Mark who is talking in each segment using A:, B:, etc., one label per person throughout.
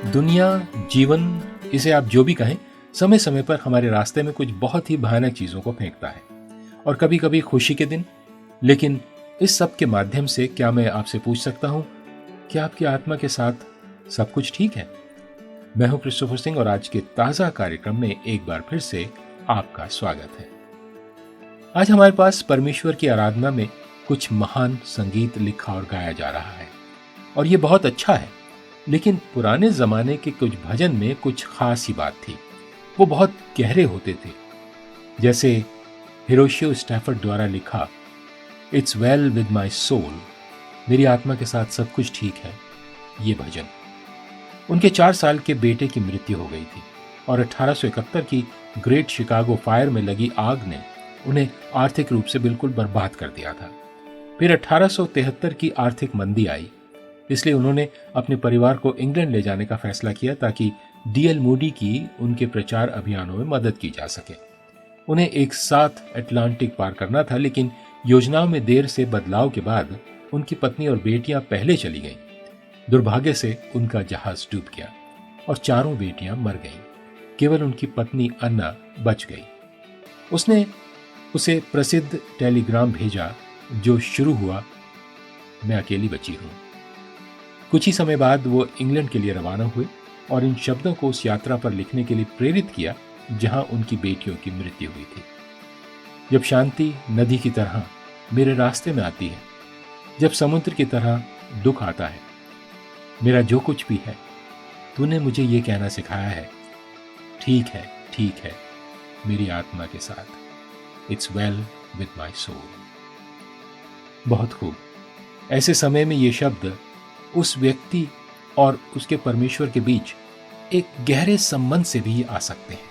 A: दुनिया, जीवन, इसे आप जो भी कहें, समय समय पर हमारे रास्ते में कुछ बहुत ही भयानक चीजों को फेंकता है, और कभी कभी खुशी के दिन। लेकिन इस सब के माध्यम से क्या मैं आपसे पूछ सकता हूं कि आपकी आत्मा के साथ सब कुछ ठीक है? मैं हूं क्रिस्टोफर सिंह और आज के ताजा कार्यक्रम में एक बार फिर से आपका स्वागत है। आज हमारे पास परमेश्वर की आराधना में कुछ महान संगीत लिखा और गाया जा रहा है, और ये बहुत अच्छा है। लेकिन पुराने जमाने के कुछ भजन में कुछ खास ही बात थी। वो बहुत गहरे होते थे, जैसे हिरोशियो स्टैफर्ड द्वारा लिखा it's well with my soul, मेरी आत्मा के साथ सब कुछ ठीक है। ये भजन उनके 4 साल के बेटे की मृत्यु हो गई थी, और 1871 की ग्रेट शिकागो फायर में लगी आग ने उन्हें आर्थिक रूप से बिल्कुल बर्बाद कर दिया था। फिर 1873 की आर्थिक मंदी आई, इसलिए उन्होंने अपने परिवार को इंग्लैंड ले जाने का फैसला किया ताकि डीएल मूडी की उनके प्रचार अभियानों में मदद की जा सके। उन्हें एक साथ अटलांटिक पार करना था, लेकिन योजनाओं में देर से बदलाव के बाद उनकी पत्नी और बेटियां पहले चली गईं। दुर्भाग्य से उनका जहाज डूब गया और चारों बेटियां मर गईं। केवल उनकी पत्नी अन्ना बच गई। उसने उसे प्रसिद्ध टेलीग्राम भेजा जो शुरू हुआ, मैं अकेली बची हूं। कुछ ही समय बाद वो इंग्लैंड के लिए रवाना हुए और इन शब्दों को उस यात्रा पर लिखने के लिए प्रेरित किया जहां उनकी बेटियों की मृत्यु हुई थी। जब शांति नदी की तरह मेरे रास्ते में आती है, जब समुद्र की तरह दुख आता है, मेरा जो कुछ भी है, तूने मुझे ये कहना सिखाया है, ठीक है मेरी आत्मा के साथ। It's well with my soul. बहुत खूब। ऐसे समय में ये शब्द उस व्यक्ति और उसके परमेश्वर के बीच एक गहरे संबंध से भी आ सकते हैं।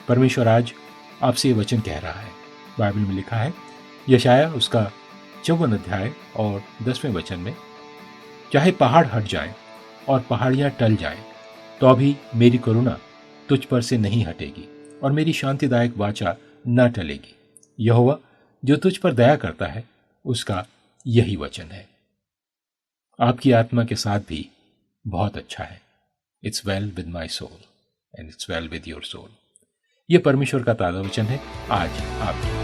A: परमेश्वर आज आपसे ये वचन कह रहा है। बाइबल में लिखा है, यशाया उसका 54 अध्याय और 10वें वचन में, चाहे पहाड़ हट जाएं और पहाड़ियां टल जाएं, तो भी मेरी करुणा तुझ पर से नहीं हटेगी और मेरी शांतिदायक वाचा न टलेगी। यहोवा जो तुझ पर दया करता है, उसका यही वचन है। आपकी आत्मा के साथ भी बहुत अच्छा है। It's well with my soul and it's well with your soul. यह परमेश्वर का ताजा वचन है आज आपके